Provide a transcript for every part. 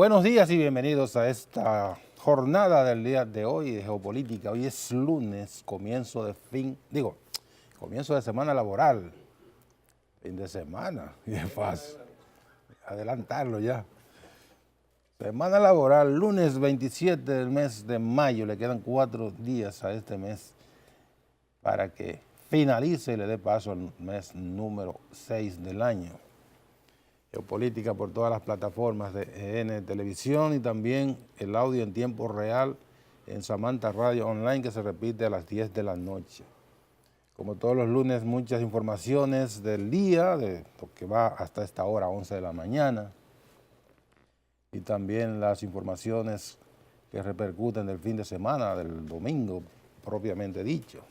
Buenos días y bienvenidos a esta jornada del día de hoy de geopolítica. Hoy es lunes, comienzo de semana laboral. Fin de semana, y es fácil adelantarlo ya. Semana laboral, lunes 27 del mes de mayo, le quedan 4 días a este mes para que finalice y le dé paso al mes número 6 del año. Geopolítica por todas las plataformas de EN Televisión y también el audio en tiempo real en Samantha Radio Online, que se repite a las 10 de la noche. Como todos los lunes, muchas informaciones del día, de lo que va hasta esta hora, 11 de la mañana, y también las informaciones que repercuten del fin de semana, del domingo propiamente dicho.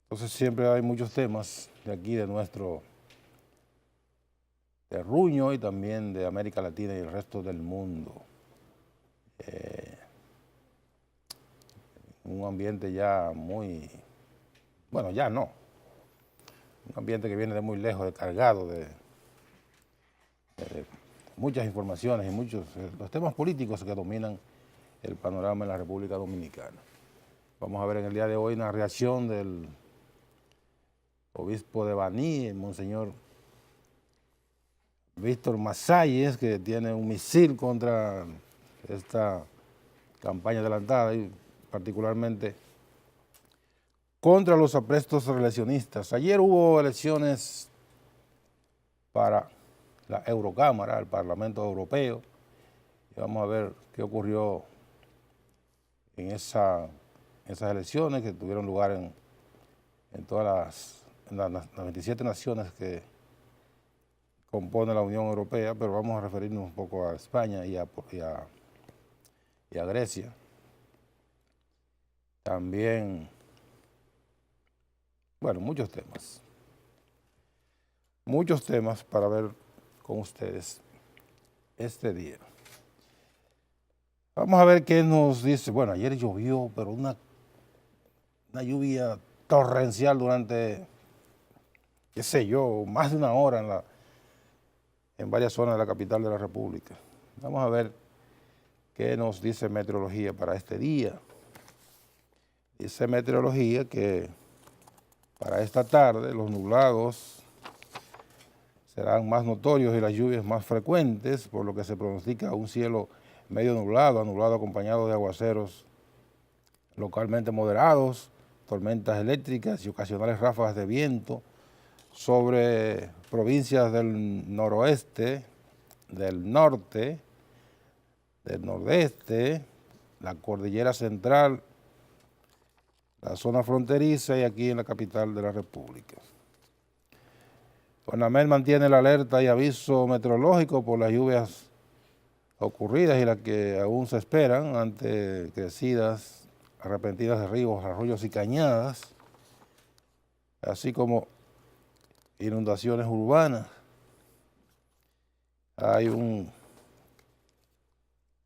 Entonces siempre hay muchos temas de aquí, de nuestro terruño y también de América Latina y el resto del mundo. Un ambiente ya muy, bueno, ya no, un ambiente que viene de muy lejos, de cargado de muchas informaciones y muchos los temas políticos que dominan el panorama en la República Dominicana. Vamos a ver en el día de hoy una reacción del obispo de Baní, el monseñor Víctor Masalles, que tiene un misil contra esta campaña adelantada y particularmente contra los aprestos reeleccionistas. Ayer hubo elecciones para la Eurocámara, el Parlamento Europeo, y vamos a ver qué ocurrió en esas elecciones que tuvieron lugar en todas las 27 naciones que compone la Unión Europea, pero vamos a referirnos un poco a España y a Grecia. También, bueno, muchos temas para ver con ustedes este día. Vamos a ver qué nos dice. Bueno, ayer llovió, pero una lluvia torrencial durante, qué sé yo, más de una hora en varias zonas de la capital de la República. Vamos a ver qué nos dice meteorología para este día. Dice meteorología que para esta tarde los nublados serán más notorios y las lluvias más frecuentes, por lo que se pronostica un cielo medio nublado, acompañado de aguaceros localmente moderados, tormentas eléctricas y ocasionales ráfagas de viento sobre provincias del noroeste, del norte, del nordeste, la cordillera central, la zona fronteriza y aquí en la capital de la República. CONAMED mantiene la alerta y aviso meteorológico por las lluvias ocurridas y las que aún se esperan ante crecidas repentinas de ríos, arroyos y cañadas, así como inundaciones urbanas. Hay un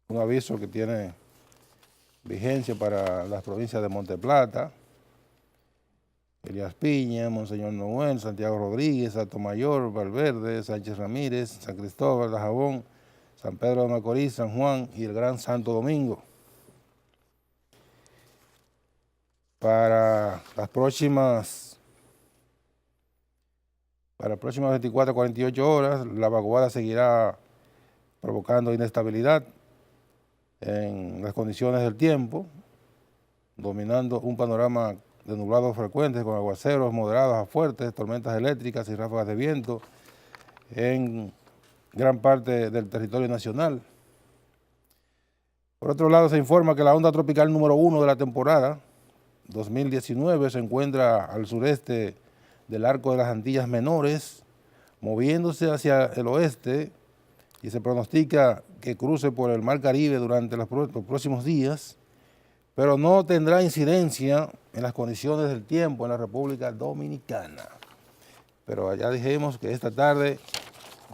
aviso que tiene vigencia para las provincias de Monte Plata, Elías Piña, Monseñor Noel, Santiago Rodríguez, Atomayor, Valverde, Sánchez Ramírez, San Cristóbal, Dajabón, San Pedro de Macorís, San Juan y el Gran Santo Domingo. Para las próximas 24 a 48 horas, la vaguada seguirá provocando inestabilidad en las condiciones del tiempo, dominando un panorama de nublados frecuentes con aguaceros moderados a fuertes, tormentas eléctricas y ráfagas de viento en gran parte del territorio nacional. Por otro lado, se informa que la onda tropical número 1 de la temporada 2019 se encuentra al sureste del arco de las Antillas Menores, moviéndose hacia el oeste, y se pronostica que cruce por el Mar Caribe durante los próximos días, pero no tendrá incidencia en las condiciones del tiempo en la República Dominicana. Pero ya dijimos que esta tarde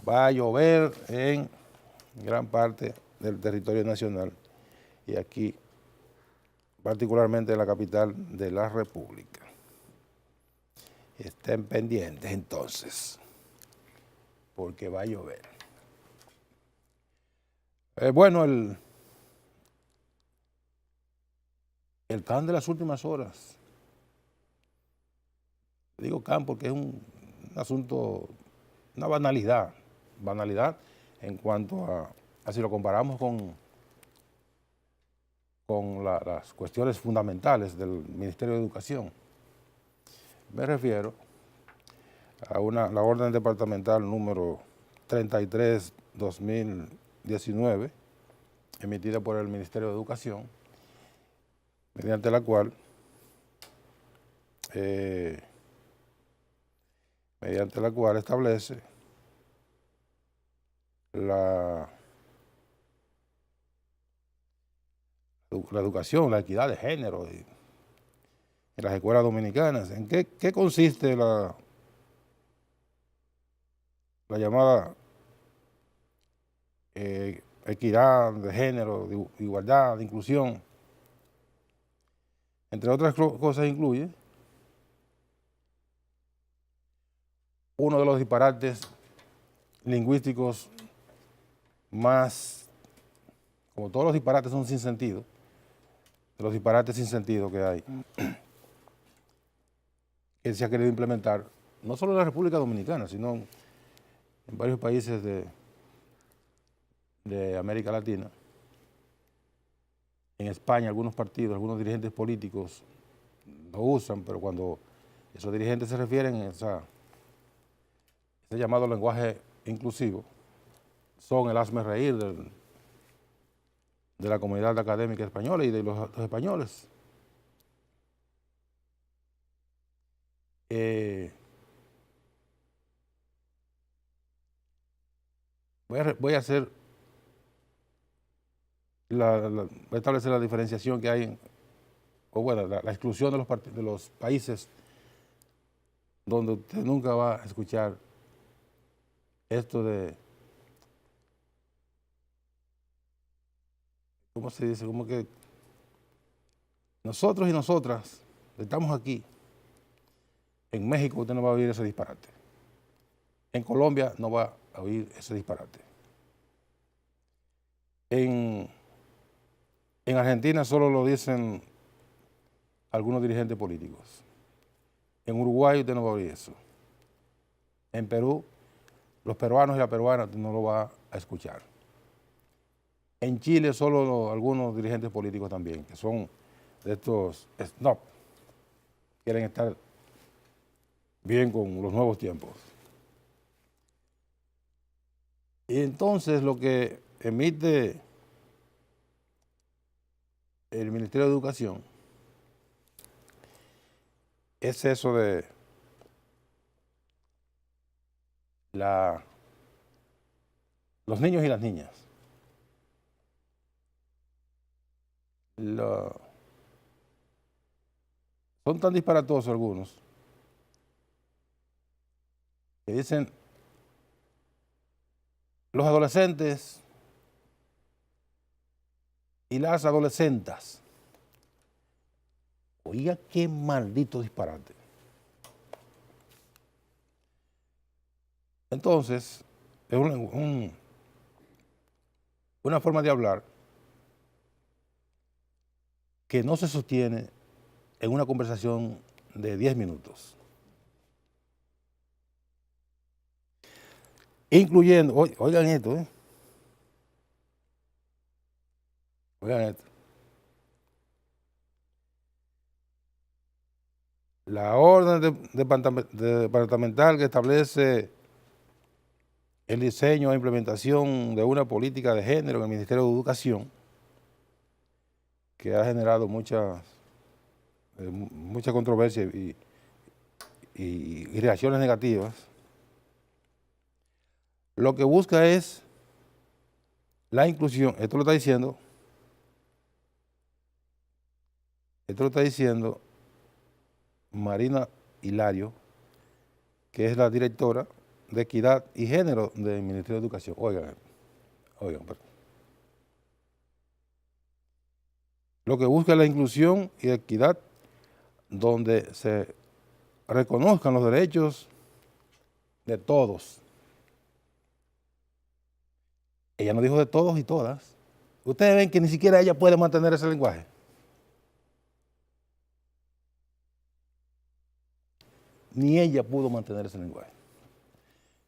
va a llover en gran parte del territorio nacional y aquí particularmente en la capital de la República. Estén pendientes entonces, porque va a llover. Bueno, el can de las últimas horas. Digo can porque es un asunto, una banalidad en cuanto a si lo comparamos con las cuestiones fundamentales del Ministerio de Educación. Me refiero a la orden departamental número 33/2019, emitida por el Ministerio de Educación, mediante la cual establece la educación, la equidad de género en las escuelas dominicanas. ¿En qué consiste la llamada equidad de género, de igualdad, de inclusión? Entre otras cosas incluye uno de los disparates lingüísticos más, como todos los disparates son sin sentido, de los disparates sin sentido que hay, que se ha querido implementar, no solo en la República Dominicana, sino en varios países de América Latina. En España algunos partidos, algunos dirigentes políticos lo usan, pero cuando esos dirigentes se refieren a ese llamado lenguaje inclusivo, son el hazmerreír de la comunidad académica española y de los españoles. Voy a establecer la diferenciación que hay, o bueno, la exclusión de los países donde usted nunca va a escuchar esto de, ¿cómo se dice? Como que nosotros y nosotras estamos aquí. En México usted no va a oír ese disparate. En Colombia no va a oír ese disparate. En Argentina solo lo dicen algunos dirigentes políticos. En Uruguay usted no va a oír eso. En Perú, los peruanos y las peruanas no lo va a escuchar. En Chile solo algunos dirigentes políticos también, que son de estos snob, quieren estar bien con los nuevos tiempos. Y entonces lo que emite el Ministerio de Educación es eso de los niños y las niñas. Son tan disparatosos algunos que dicen los adolescentes y las adolescentas. Oiga, qué maldito disparate. Entonces, es una forma de hablar que no se sostiene en una conversación de 10 minutos. Incluyendo, oigan esto, oigan esto. La orden departamental que establece el diseño e implementación de una política de género en el Ministerio de Educación, que ha generado mucha controversia y reacciones negativas, lo que busca es la inclusión. Esto lo está diciendo Marina Hilario, que es la directora de Equidad y Género del Ministerio de Educación. Oigan, lo que busca es la inclusión y equidad donde se reconozcan los derechos de todos. Ella no dijo de todos y todas. Ustedes ven que ni siquiera ella puede mantener ese lenguaje. Ni ella pudo mantener ese lenguaje.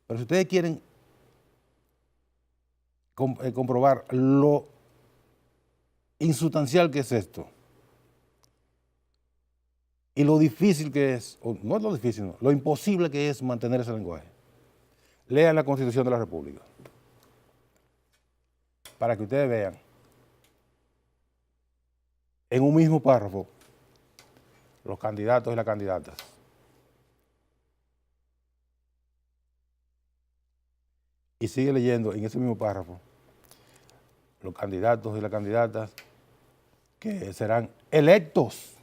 Pero si ustedes quieren comprobar lo insustancial que es esto y lo difícil que es, o no es lo difícil, no, lo imposible que es mantener ese lenguaje, lean la Constitución de la República para que ustedes vean en un mismo párrafo los candidatos y las candidatas. Y sigue leyendo en ese mismo párrafo los candidatos y las candidatas que serán electos.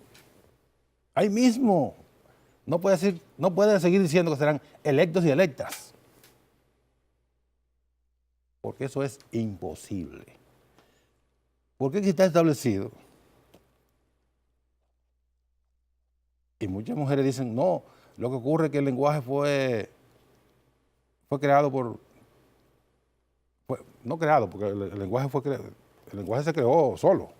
Ahí mismo. No puede seguir diciendo que serán electos y electas. Porque eso es imposible. Porque aquí está establecido. Y muchas mujeres dicen, no, lo que ocurre es que el lenguaje fue creado no creado, porque el lenguaje el lenguaje se creó solo.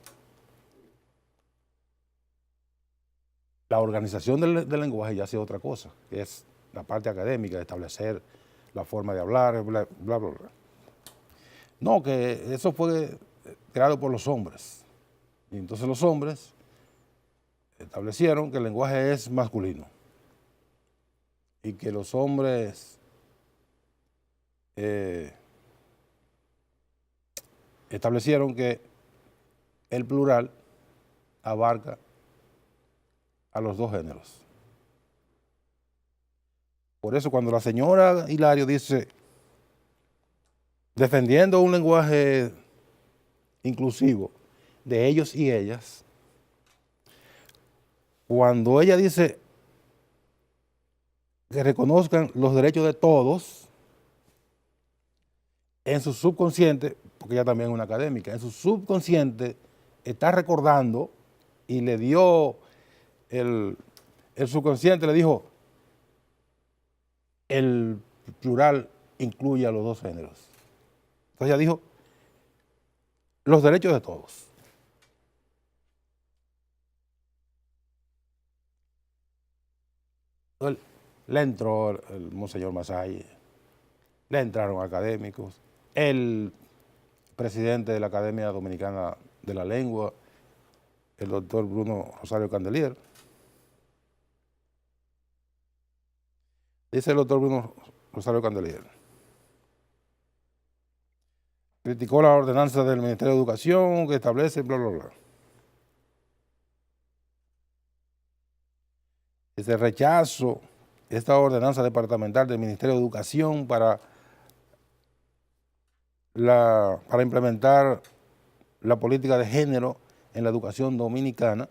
La organización del lenguaje ya hace otra cosa, que es la parte académica, de establecer la forma de hablar, bla, bla, bla, bla. No, que eso fue creado por los hombres. Y entonces los hombres establecieron que el lenguaje es masculino y que los hombres establecieron que el plural abarca a los dos géneros. Por eso cuando la señora Hilario dice, defendiendo un lenguaje inclusivo de ellos y ellas, cuando ella dice que reconozcan los derechos de todos, en su subconsciente, porque ella también es una académica, en su subconsciente está recordando y le dio el subconsciente, le dijo, el plural incluye a los dos géneros. Entonces ella dijo, los derechos de todos. Le entró el monseñor Masay, le entraron académicos, el presidente de la Academia Dominicana de la Lengua, el doctor Bruno Rosario Candelier. Dice el doctor Bruno Rosario Candelier. Criticó la ordenanza del Ministerio de Educación que establece bla, bla, bla. Dice rechazo esta ordenanza departamental del Ministerio de Educación para implementar la política de género en la educación dominicana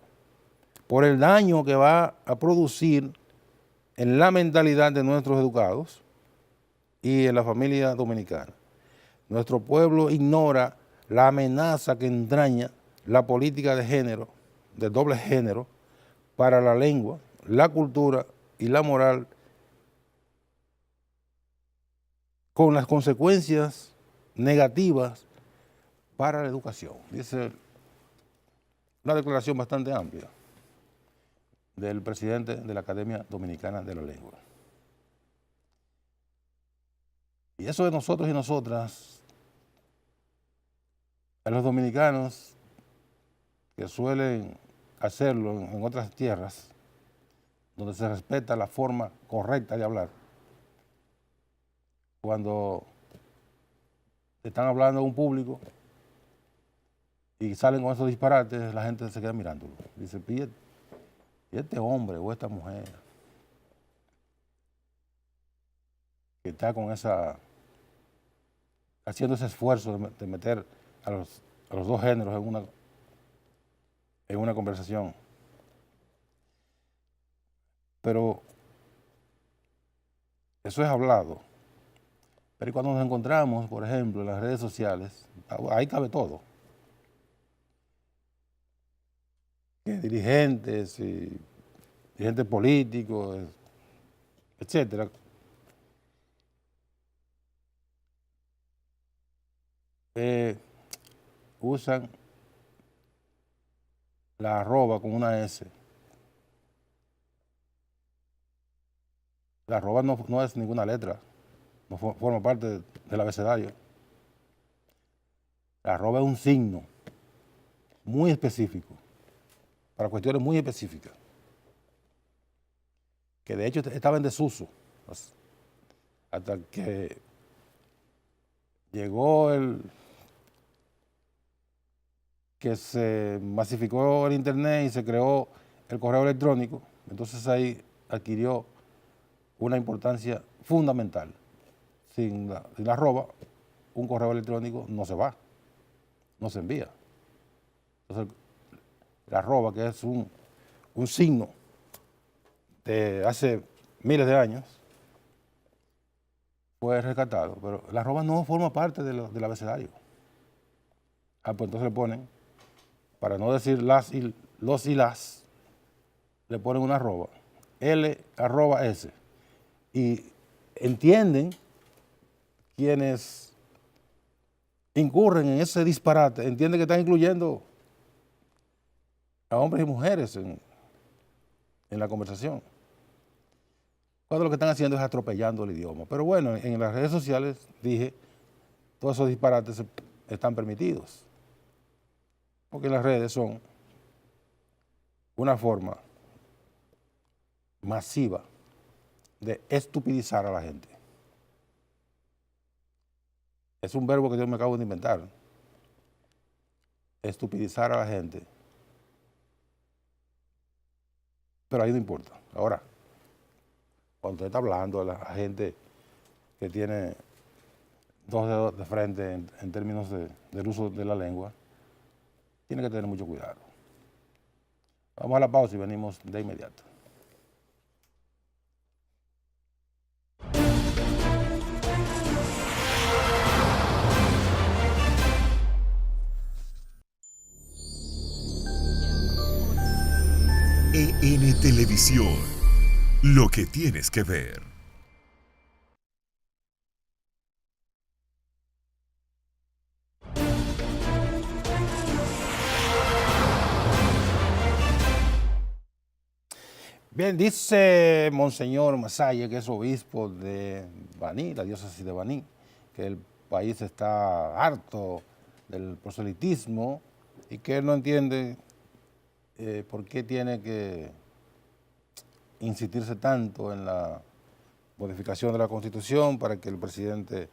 por el daño que va a producir en la mentalidad de nuestros educados y en la familia dominicana. Nuestro pueblo ignora la amenaza que entraña la política de género, de doble género, para la lengua, la cultura y la moral, con las consecuencias negativas para la educación. Dice una declaración bastante amplia del presidente de la Academia Dominicana de la Lengua. Y eso de nosotros y nosotras, a los dominicanos que suelen hacerlo en otras tierras, donde se respeta la forma correcta de hablar, cuando están hablando a un público y salen con esos disparates, la gente se queda mirándolo. Dice, ¿y este hombre o esta mujer que está con haciendo ese esfuerzo de meter a los dos géneros en una conversación? Pero eso es hablado. Pero cuando nos encontramos, por ejemplo, en las redes sociales, ahí cabe todo. Que dirigentes políticos, etcétera, usan la arroba con una S. La arroba no es ninguna letra, no forma parte del abecedario. La arroba es un signo muy específico, para cuestiones muy específicas, que de hecho estaba en desuso, hasta que llegó que se masificó el internet y se creó el correo electrónico. Entonces ahí adquirió una importancia fundamental. Sin la arroba, un correo electrónico no se va, no se envía. Entonces, la arroba, que es un signo de hace miles de años, fue rescatado, pero la arroba no forma parte del abecedario. Pues entonces le ponen, para no decir los y las, le ponen una arroba, L@S. Y entienden quienes incurren en ese disparate, entienden que están incluyendo a hombres y mujeres en la conversación, cuando lo que están haciendo es atropellando el idioma. Pero bueno, en las redes sociales, dije, todos esos disparates están permitidos, porque las redes son una forma masiva de estupidizar a la gente. Es un verbo que yo me acabo de inventar, estupidizar a la gente. Pero ahí no importa. Ahora, cuando usted está hablando a la gente que tiene dos dedos de frente en términos del uso de la lengua, tiene que tener mucho cuidado. Vamos a la pausa y venimos de inmediato. EN Televisión, lo que tienes que ver. Bien, dice Monseñor Masaya, que es obispo de Baní, la diócesis de Baní, que el país está harto del proselitismo y que él no entiende por qué tiene que insistirse tanto en la modificación de la Constitución para que el presidente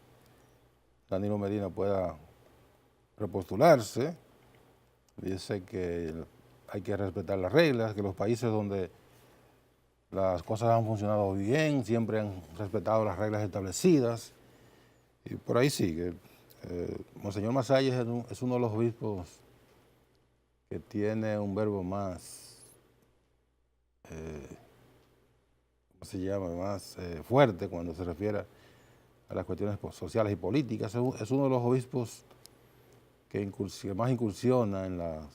Danilo Medina pueda repostularse. Dice que hay que respetar las reglas, que los países donde las cosas han funcionado bien siempre han respetado las reglas establecidas, y por ahí sigue. Monseñor Masaya es uno de los obispos que tiene un verbo más, ¿cómo se llama?, más fuerte cuando se refiere a las cuestiones sociales y políticas. Es uno de los obispos que más incursiona en las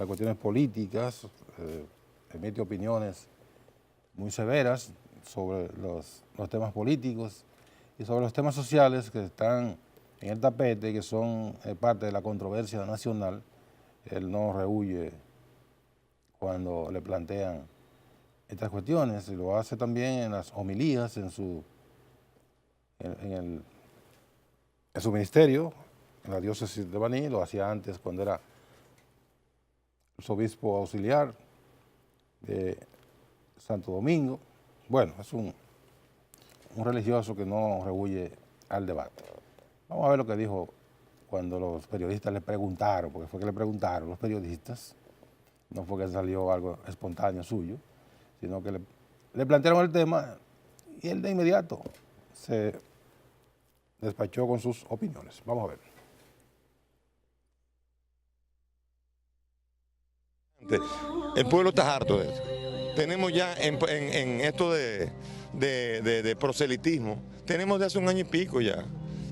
cuestiones políticas, emite opiniones muy severas sobre los temas políticos y sobre los temas sociales que están en el tapete, que son parte de la controversia nacional. Él no rehúye cuando le plantean estas cuestiones, y lo hace también en las homilías, en su ministerio, en la diócesis de Baní. Lo hacía antes cuando era su obispo auxiliar de Santo Domingo. Bueno, es un religioso que no rehúye al debate. Vamos a ver lo que dijo cuando los periodistas le preguntaron, porque fue que le preguntaron los periodistas, no fue que salió algo espontáneo suyo, sino que le plantearon el tema y él de inmediato se despachó con sus opiniones. Vamos a ver. El pueblo está harto de eso. Tenemos ya en esto de proselitismo, tenemos de hace un año y pico ya.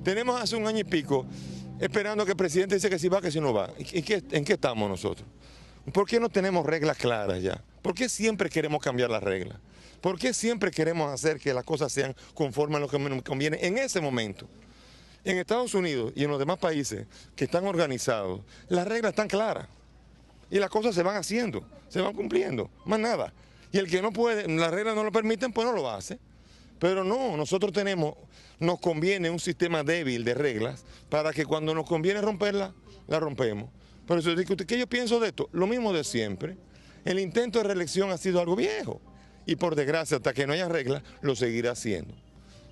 Tenemos hace un año y pico esperando que el presidente dice que si va, que si no va. ¿En qué estamos nosotros? ¿Por qué no tenemos reglas claras ya? ¿Por qué siempre queremos cambiar las reglas? ¿Por qué siempre queremos hacer que las cosas sean conforme a lo que nos conviene en ese momento? En Estados Unidos y en los demás países que están organizados, las reglas están claras y las cosas se van haciendo, se van cumpliendo, más nada. Y el que no puede, las reglas no lo permiten, pues no lo hace. Pero no, nosotros nos conviene un sistema débil de reglas para que cuando nos conviene romperla, la rompemos. Por eso, ¿qué yo pienso de esto? Lo mismo de siempre. El intento de reelección ha sido algo viejo y por desgracia, hasta que no haya reglas, lo seguirá haciendo.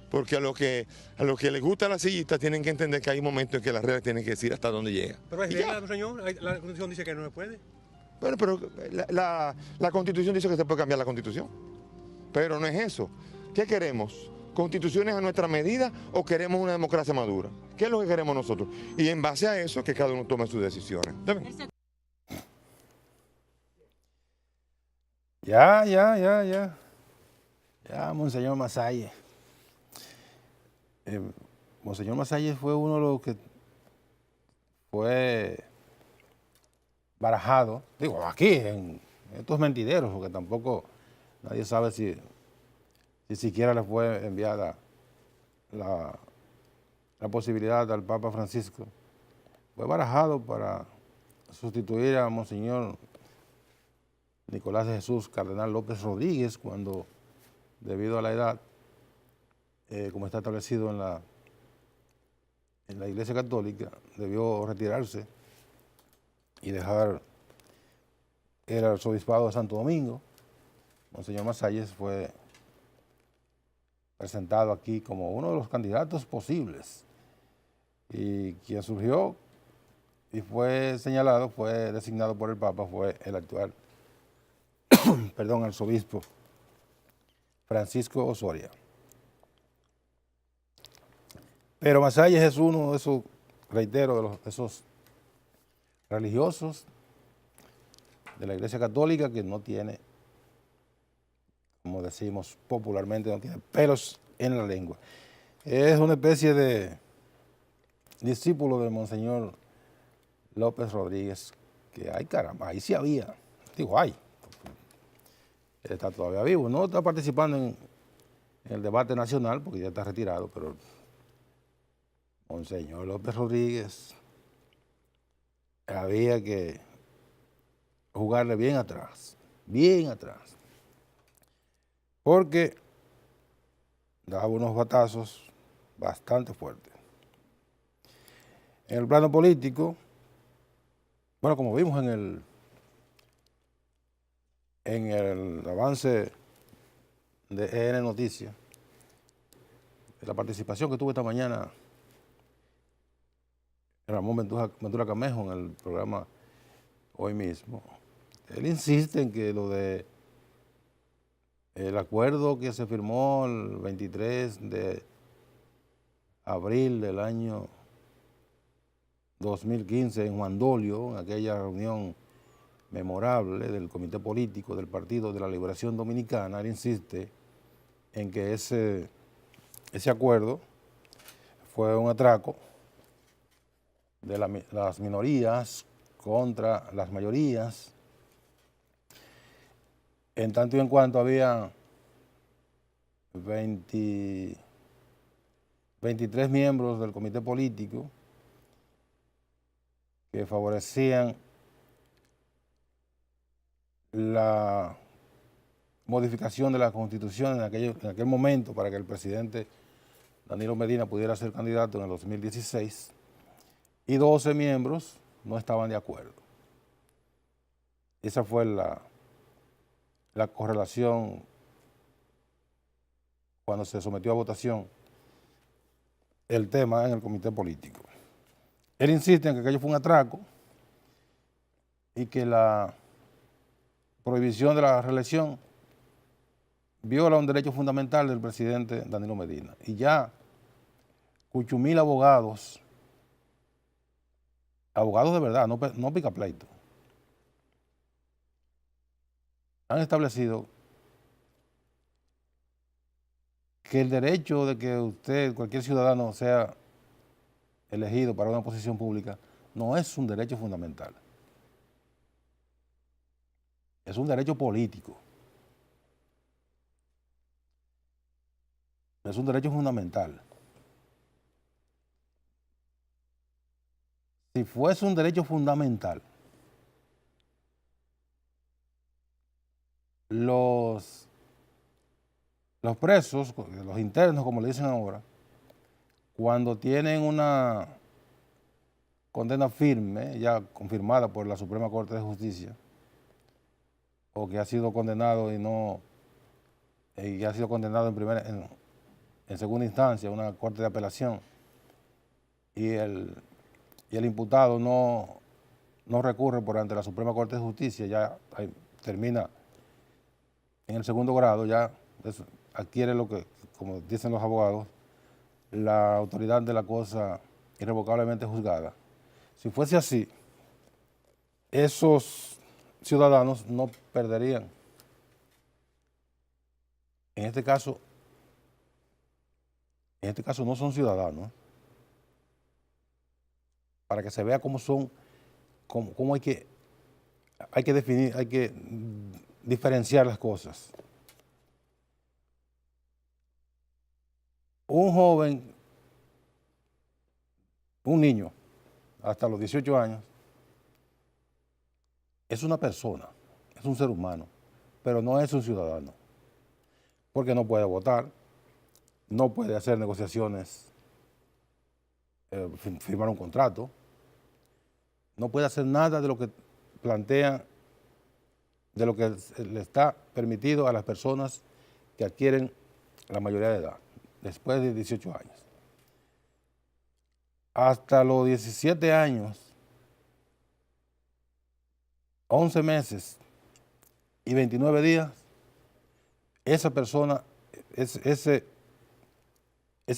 Porque a los que les gusta la sillita tienen que entender que hay momentos en que las reglas tienen que decir hasta dónde llega. Pero hay reglas, señor, la Constitución dice que no se puede. Bueno, pero la Constitución dice que se puede cambiar la Constitución. Pero no es eso. ¿Qué queremos? ¿Constituciones a nuestra medida o queremos una democracia madura? ¿Qué es lo que queremos nosotros? Y en base a eso, que cada uno tome sus decisiones. Ya, Monseñor Masalle. Monseñor Masalle fue uno de los que fue barajado, digo, aquí, en estos mentideros, porque tampoco nadie sabe si siquiera le fue enviada la posibilidad al Papa Francisco. Fue barajado para sustituir a Monseñor Nicolás de Jesús Cardenal López Rodríguez cuando, debido a la edad, como está establecido en la Iglesia Católica, debió retirarse y dejar el arzobispado de Santo Domingo. Monseñor Masalles fue presentado aquí como uno de los candidatos posibles y quien surgió y fue señalado, fue designado por el Papa, fue el actual arzobispo Francisco Osoria. Pero Masalles es uno de esos, reitero, de esos religiosos de la Iglesia Católica que no tiene, como decimos popularmente, no tiene pelos en la lengua. Es una especie de discípulo de Monseñor López Rodríguez, que ay caramba, ahí sí había, digo ay, él está todavía vivo, no está participando en el debate nacional porque ya está retirado, pero Monseñor López Rodríguez había que jugarle bien atrás, porque daba unos batazos bastante fuertes. En el plano político, bueno, como vimos en el avance de EN Noticias, la participación que tuve esta mañana Ramón Ventura Camejo en el programa Hoy Mismo, él insiste en que lo de el acuerdo que se firmó el 23 de abril del año 2015 en Juan Dolio, en aquella reunión memorable del Comité Político del Partido de la Liberación Dominicana, él insiste en que ese acuerdo fue un atraco de las minorías contra las mayorías, en tanto y en cuanto había 23 miembros del comité político que favorecían la modificación de la Constitución en aquel momento para que el presidente Danilo Medina pudiera ser candidato en el 2016, y 12 miembros no estaban de acuerdo. Esa fue la correlación cuando se sometió a votación el tema en el comité político. Él insiste en que aquello fue un atraco y que la prohibición de la reelección viola un derecho fundamental del presidente Danilo Medina. Y ya 8,000 abogados de verdad, no pica pleito, han establecido que el derecho de que cualquier ciudadano, sea elegido para una posición pública, no es un derecho fundamental. Es un derecho político. Es un derecho fundamental. Si fuese un derecho fundamental, los presos, los internos, como le dicen ahora, cuando tienen una condena firme, ya confirmada por la Suprema Corte de Justicia, o que ha sido condenado y ha sido condenado en segunda instancia, una corte de apelación, y el imputado no recurre por ante la Suprema Corte de Justicia, ya termina en el segundo grado, ya adquiere lo que, como dicen los abogados, la autoridad de la cosa irrevocablemente juzgada. Si fuese así, esos ciudadanos no perderían. En este caso no son ciudadanos. Para que se vea cómo son, cómo hay que definir, hay que diferenciar las cosas. Un joven, un niño, hasta los 18 años, es una persona, es un ser humano, pero no es un ciudadano, porque no puede votar, no puede hacer negociaciones, firmar un contrato, no puede hacer nada de lo que plantea, de lo que le está permitido a las personas que adquieren la mayoría de edad, después de 18 años. Hasta los 17 años, 11 meses y 29 días, esa persona, ese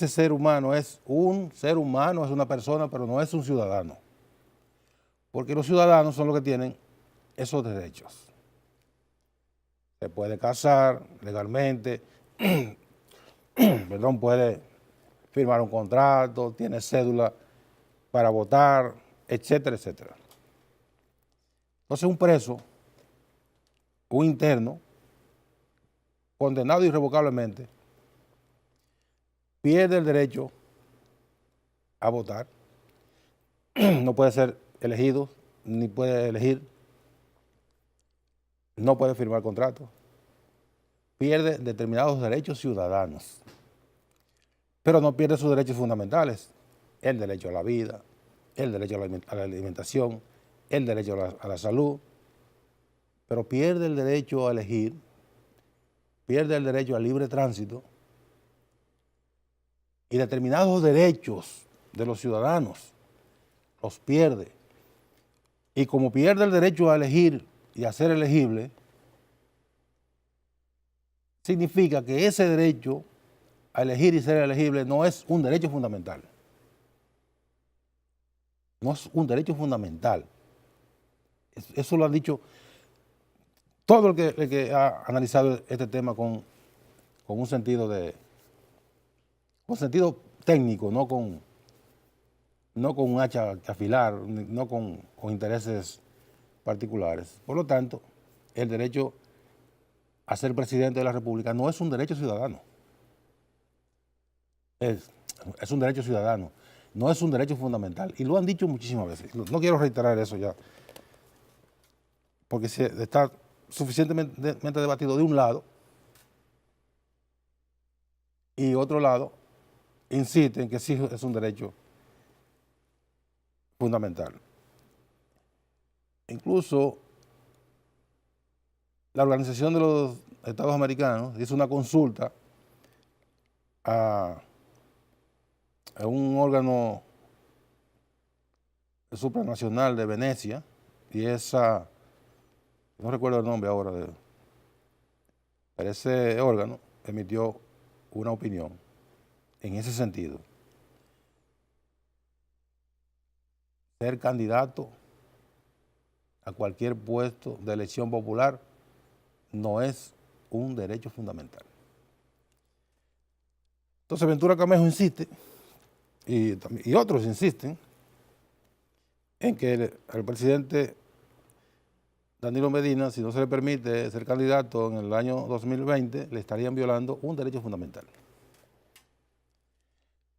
ser humano es un ser humano, es una persona, pero no es un ciudadano. Porque los ciudadanos son los que tienen esos derechos. Se puede casar legalmente, perdón, puede firmar un contrato, tiene cédula para votar, etcétera, etcétera. Entonces un preso, un interno, condenado irrevocablemente, pierde el derecho a votar, no puede ser elegido, ni puede elegir, no puede firmar contratos, pierde determinados derechos ciudadanos, pero no pierde sus derechos fundamentales, el derecho a la vida, el derecho a la alimentación, el derecho a la salud, pero pierde el derecho a elegir, pierde el derecho al libre tránsito y determinados derechos de los ciudadanos los pierde. Y como pierde el derecho a elegir y a ser elegible, significa que ese derecho a elegir y ser elegible no es un derecho fundamental. No es un derecho fundamental. Eso lo han dicho todo el que ha analizado este tema con un sentido técnico, no con un hacha que afilar, no con intereses particulares. Por lo tanto, el derecho a ser presidente de la República no es un derecho ciudadano. Es un derecho ciudadano, no es un derecho fundamental. Y lo han dicho muchísimas veces. No quiero reiterar eso ya, porque está suficientemente debatido de un lado y otro lado insiste en que sí es un derecho fundamental. Incluso la Organización de los Estados Americanos hizo una consulta a un órgano supranacional de Venecia, y no recuerdo el nombre ahora, pero ese órgano emitió una opinión en ese sentido. Ser candidato a cualquier puesto de elección popular no es un derecho fundamental. Entonces Ventura Camejo insiste, y otros insisten, en que el presidente Danilo Medina, si no se le permite ser candidato en el año 2020, le estarían violando un derecho fundamental.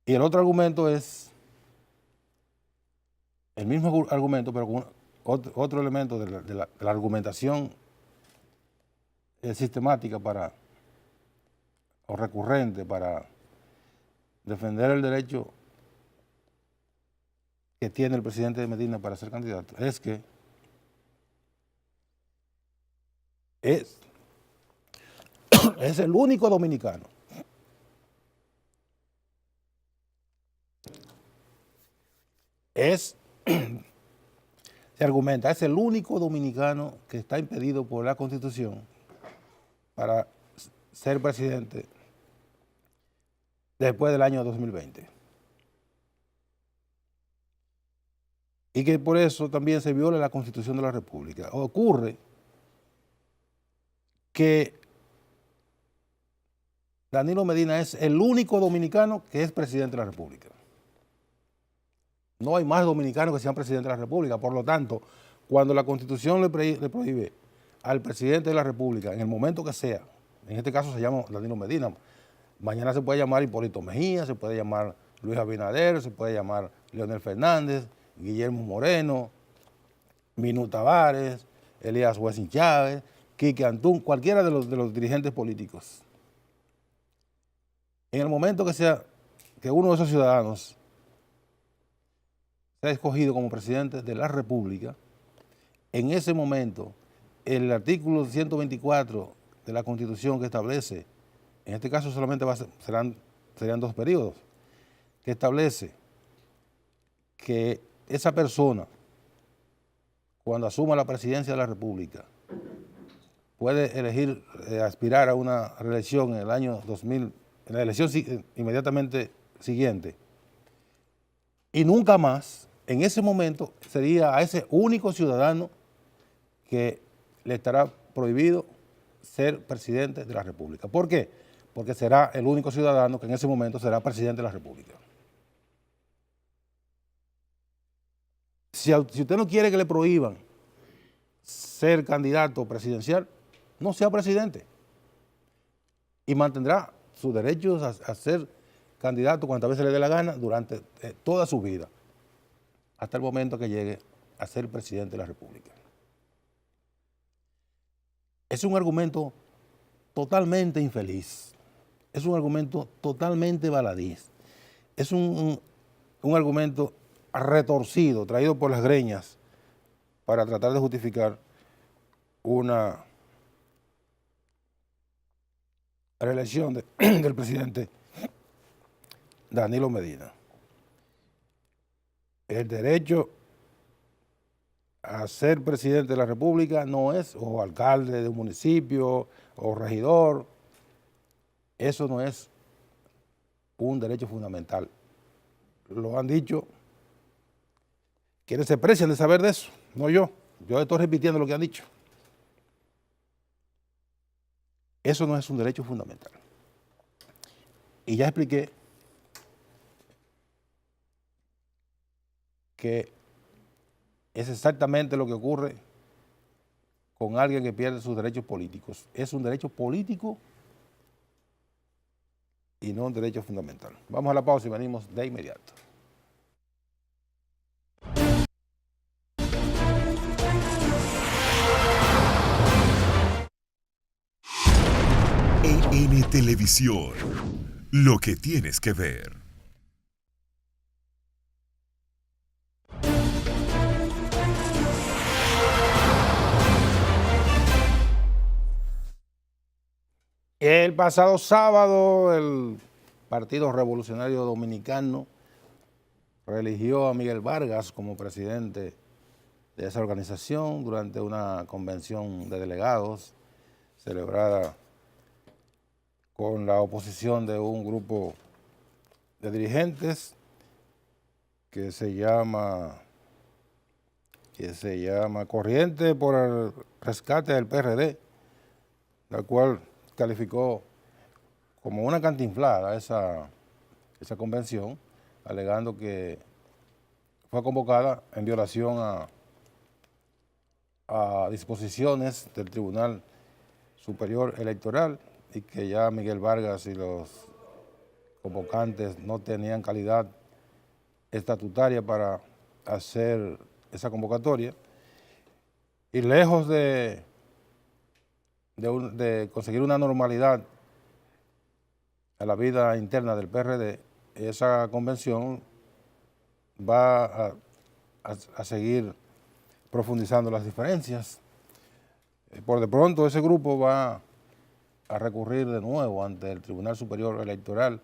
Y el otro argumento es el mismo argumento, pero con otro elemento de la argumentación sistemática o recurrente para defender el derecho que tiene el presidente Medina para ser candidato, es que es el único dominicano se argumenta, es el único dominicano que está impedido por la Constitución para ser presidente después del año 2020. Y que por eso también se viola la Constitución de la República. Ocurre que Danilo Medina es el único dominicano que es presidente de la República. No hay más dominicanos que sean presidentes de la República. Por lo tanto, cuando la Constitución le prohíbe al presidente de la República, en el momento que sea, en este caso se llama Danilo Medina, mañana se puede llamar Hipólito Mejía, se puede llamar Luis Abinader, se puede llamar Leonel Fernández, Guillermo Moreno, Minú Tavares, Elías Wessing Chávez, Quique Antún, cualquiera de los dirigentes políticos. En el momento que uno de esos ciudadanos sea escogido como presidente de la República, en ese momento el artículo 124 de la Constitución que establece, en este caso solamente serían 2 periodos, que establece que esa persona, cuando asuma la presidencia de la República, puede elegir, aspirar a una reelección en el año 2000, en la elección inmediatamente siguiente, y nunca más, en ese momento, sería a ese único ciudadano que le estará prohibido ser presidente de la República. ¿Por qué? Porque será el único ciudadano que en ese momento será presidente de la República. Si usted no quiere que le prohíban ser candidato presidencial, no sea presidente y mantendrá sus derechos a ser candidato cuantas veces le dé la gana durante toda su vida, hasta el momento que llegue a ser presidente de la República. Es un argumento totalmente infeliz, es un argumento totalmente baladís, es un argumento retorcido, traído por las greñas para tratar de justificar una reelección del presidente Danilo Medina. El derecho a ser presidente de la República no es, o alcalde de un municipio, o regidor, eso no es un derecho fundamental. Lo han dicho quienes se precian de saber de eso, no yo. Yo estoy repitiendo lo que han dicho. Eso no es un derecho fundamental. Y ya expliqué que es exactamente lo que ocurre con alguien que pierde sus derechos políticos. Es un derecho político y no un derecho fundamental. Vamos a la pausa y venimos de inmediato. En Televisión, lo que tienes que ver. El pasado sábado, el Partido Revolucionario Dominicano reeligió a Miguel Vargas como presidente de esa organización durante una convención de delegados celebrada con la oposición de un grupo de dirigentes que se llama Corriente por el Rescate del PRD, la cual calificó como una cantinflada esa convención, alegando que fue convocada en violación a disposiciones del Tribunal Superior Electoral y que ya Miguel Vargas y los convocantes no tenían calidad estatutaria para hacer esa convocatoria y lejos de conseguir una normalidad a la vida interna del PRD, esa convención va a seguir profundizando las diferencias. Por de pronto ese grupo va a recurrir de nuevo ante el Tribunal Superior Electoral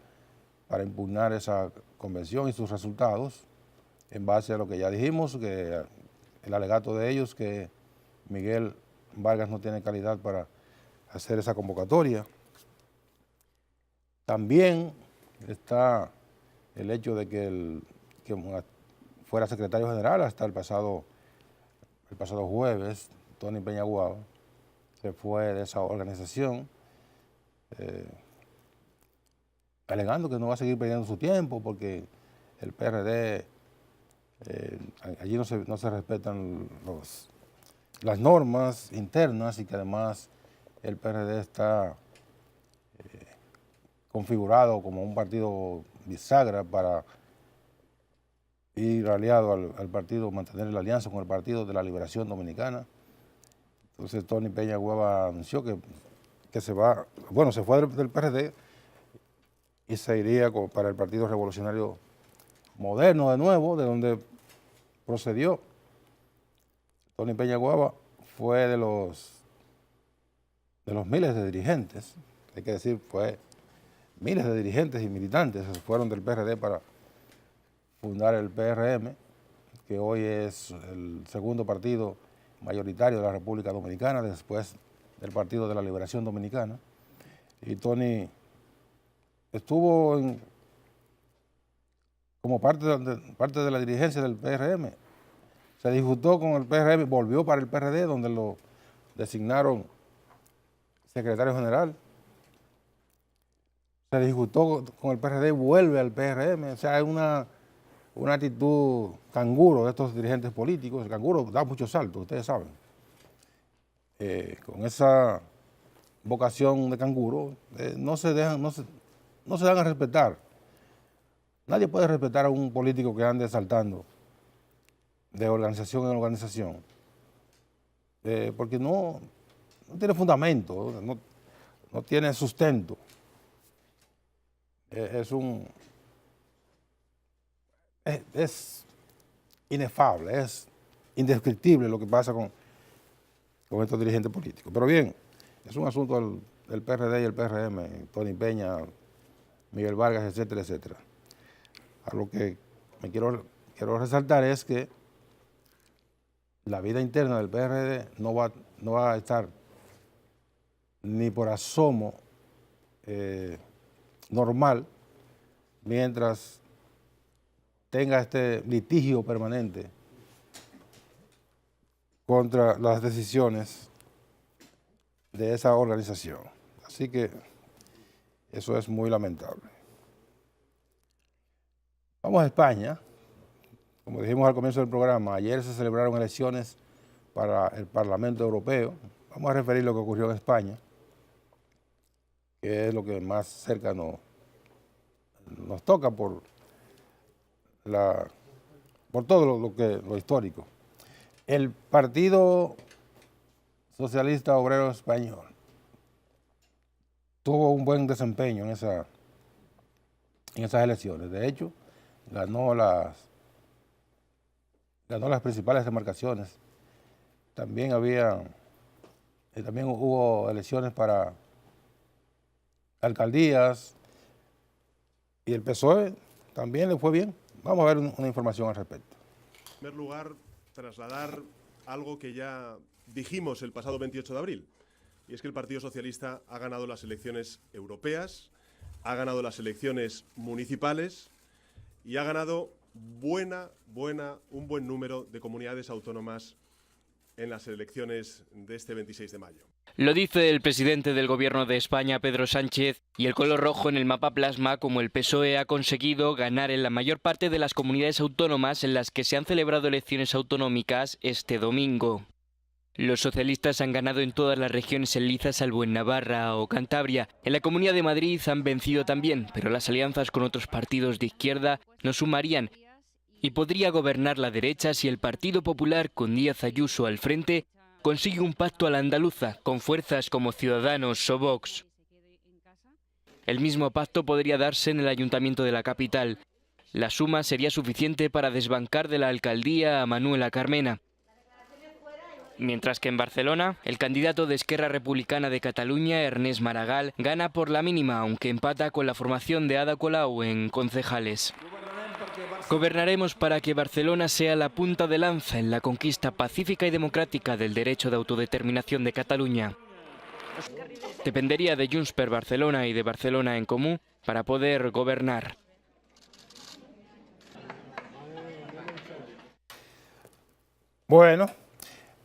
para impugnar esa convención y sus resultados, en base a lo que ya dijimos, que el alegato de ellos que Miguel Vargas no tiene calidad para hacer esa convocatoria. También está el hecho de que fuera secretario general hasta el pasado jueves, Tony Peña-Guaba, se fue de esa organización, alegando que no va a seguir perdiendo su tiempo porque el PRD, allí no se respetan las normas internas y que además el PRD está configurado como un partido bisagra para ir aliado al partido, mantener la alianza con el Partido de la Liberación Dominicana. Entonces Tony Peña-Guaba anunció que se va, bueno, se fue del PRD y se iría para el Partido Revolucionario Moderno de nuevo, de donde procedió. Tony Peña-Guaba fue de los miles de dirigentes, hay que decir, fue miles de dirigentes y militantes que fueron del PRD para fundar el PRM, que hoy es el segundo partido mayoritario de la República Dominicana, después del Partido de la Liberación Dominicana. Y Tony estuvo como parte de la dirigencia del PRM. Se disgustó con el PRM, volvió para el PRD, donde lo designaron secretario general. Se disgustó con el PRD, vuelve al PRM. O sea, es una actitud canguro de estos dirigentes políticos. El canguro da muchos saltos, ustedes saben. Con esa vocación de canguro, no se dan a respetar. Nadie puede respetar a un político que ande saltando de organización en organización, porque no tiene fundamento, no tiene sustento. Es inefable, es indescriptible lo que pasa con estos dirigentes políticos. Pero bien, es un asunto del PRD y el PRM, Tony Peña, Miguel Vargas, etcétera, etcétera. A lo que me quiero resaltar es que la vida interna del PRD no va a estar ni por asomo normal mientras tenga este litigio permanente contra las decisiones de esa organización. Así que eso es muy lamentable. Vamos a España. Como dijimos al comienzo del programa, ayer se celebraron elecciones para el Parlamento Europeo. Vamos a referir lo que ocurrió en España, que es lo que más cerca nos toca por todo lo histórico. El Partido Socialista Obrero Español tuvo un buen desempeño en esas elecciones. De hecho, ganó las principales demarcaciones. También hubo elecciones para alcaldías y el PSOE también le fue bien. Vamos a ver una información al respecto. En primer lugar, trasladar algo que ya dijimos el pasado 28 de abril, y es que el Partido Socialista ha ganado las elecciones europeas, ha ganado las elecciones municipales y ha ganado un buen número de comunidades autónomas en las elecciones de este 26 de mayo. Lo dice el presidente del Gobierno de España, Pedro Sánchez, y el color rojo en el mapa plasma como el PSOE ha conseguido ganar en la mayor parte de las comunidades autónomas en las que se han celebrado elecciones autonómicas este domingo. Los socialistas han ganado en todas las regiones en liza, salvo en Navarra o Cantabria. En la Comunidad de Madrid han vencido también, pero las alianzas con otros partidos de izquierda no sumarían y podría gobernar la derecha si el Partido Popular, con Díaz Ayuso al frente, consigue un pacto a la andaluza con fuerzas como Ciudadanos o Vox. El mismo pacto podría darse en el ayuntamiento de la capital. La suma sería suficiente para desbancar de la alcaldía a Manuela Carmena. Mientras que en Barcelona, el candidato de Esquerra Republicana de Cataluña, Ernest Maragall, gana por la mínima, aunque empata con la formación de Ada Colau en concejales. Gobernaremos para que Barcelona sea la punta de lanza en la conquista pacífica y democrática del derecho de autodeterminación de Cataluña. Dependería de Junts per Barcelona y de Barcelona en Comú para poder gobernar. Bueno,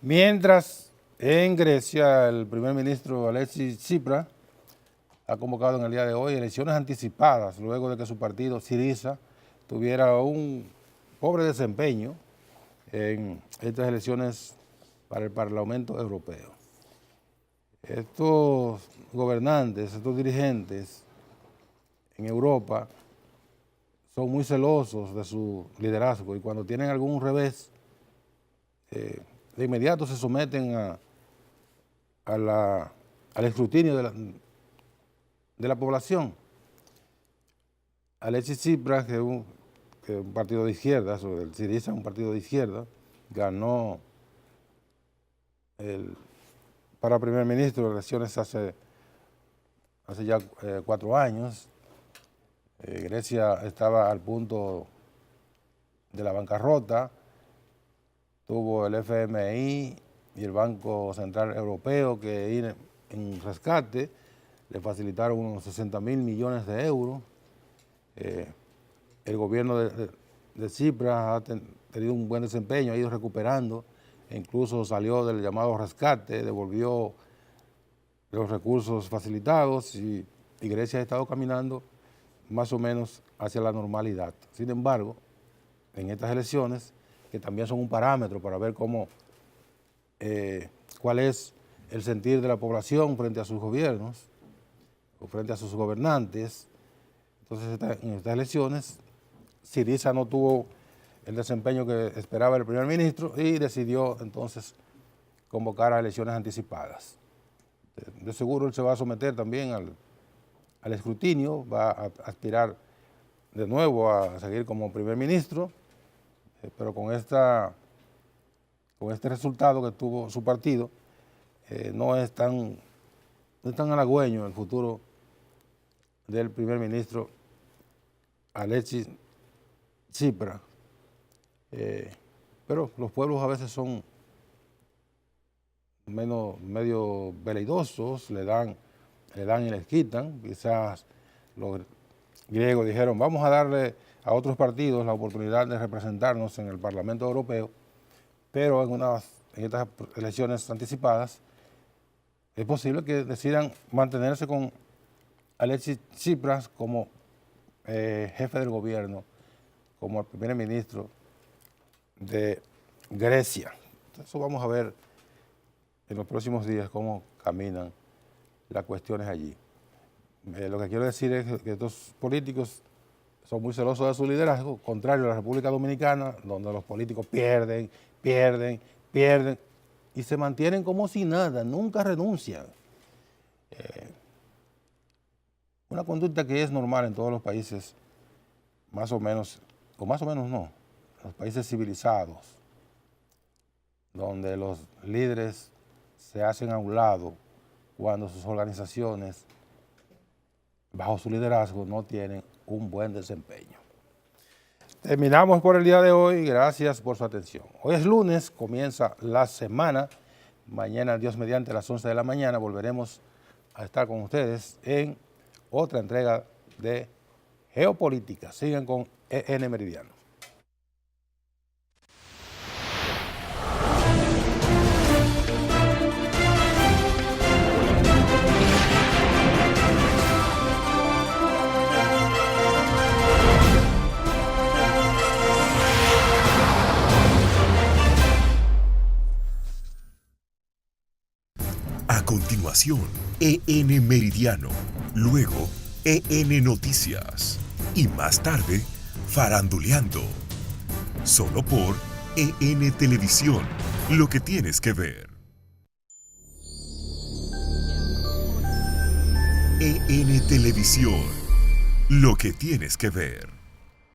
mientras en Grecia el primer ministro Alexis Tsipras ha convocado en el día de hoy elecciones anticipadas luego de que su partido Syriza tuviera un pobre desempeño en estas elecciones para el Parlamento Europeo. Estos gobernantes, estos dirigentes en Europa son muy celosos de su liderazgo y cuando tienen algún revés, de inmediato se someten al escrutinio de la población. Alexis Tsipras, que es un partido de izquierda, el Syriza es un partido de izquierda, ganó para primer ministro elecciones hace ya 4 años. Grecia estaba al punto de la bancarrota, tuvo el FMI y el Banco Central Europeo que ir en rescate, le facilitaron unos 60.000 millones de euros. El gobierno de Tsipras ha tenido un buen desempeño, ha ido recuperando, e incluso salió del llamado rescate, devolvió los recursos facilitados y Grecia ha estado caminando más o menos hacia la normalidad. Sin embargo, en estas elecciones, que también son un parámetro para ver cuál es el sentir de la población frente a sus gobiernos o frente a sus gobernantes. Entonces, en estas elecciones, Syriza no tuvo el desempeño que esperaba el primer ministro y decidió entonces convocar a elecciones anticipadas. De seguro él se va a someter también al escrutinio, va a aspirar de nuevo a seguir como primer ministro, pero con este resultado que tuvo su partido, no es tan halagüeño el futuro del primer ministro Alexis Tsipras. Pero los pueblos a veces son medio veleidosos, le dan y les quitan. Quizás los griegos dijeron, vamos a darle a otros partidos la oportunidad de representarnos en el Parlamento Europeo, pero en estas elecciones anticipadas es posible que decidan mantenerse con Alexis Tsipras como jefe del gobierno, como el primer ministro de Grecia. Entonces vamos a ver en los próximos días cómo caminan las cuestiones allí. Lo que quiero decir es que estos políticos son muy celosos de su liderazgo, contrario a la República Dominicana, donde los políticos pierden y se mantienen como si nada, nunca renuncian. Una conducta que es normal en todos los países, más o menos no, los países civilizados, donde los líderes se hacen a un lado cuando sus organizaciones, bajo su liderazgo, no tienen un buen desempeño. Terminamos por el día de hoy, gracias por su atención. Hoy es lunes, comienza la semana, mañana, Dios mediante, a las 11 de la mañana, volveremos a estar con ustedes en otra entrega de Geopolítica. Sigan con EN Meridiano. A continuación, EN Meridiano, luego EN Noticias y más tarde, Faranduleando. Solo por EN Televisión, lo que tienes que ver. EN Televisión, lo que tienes que ver.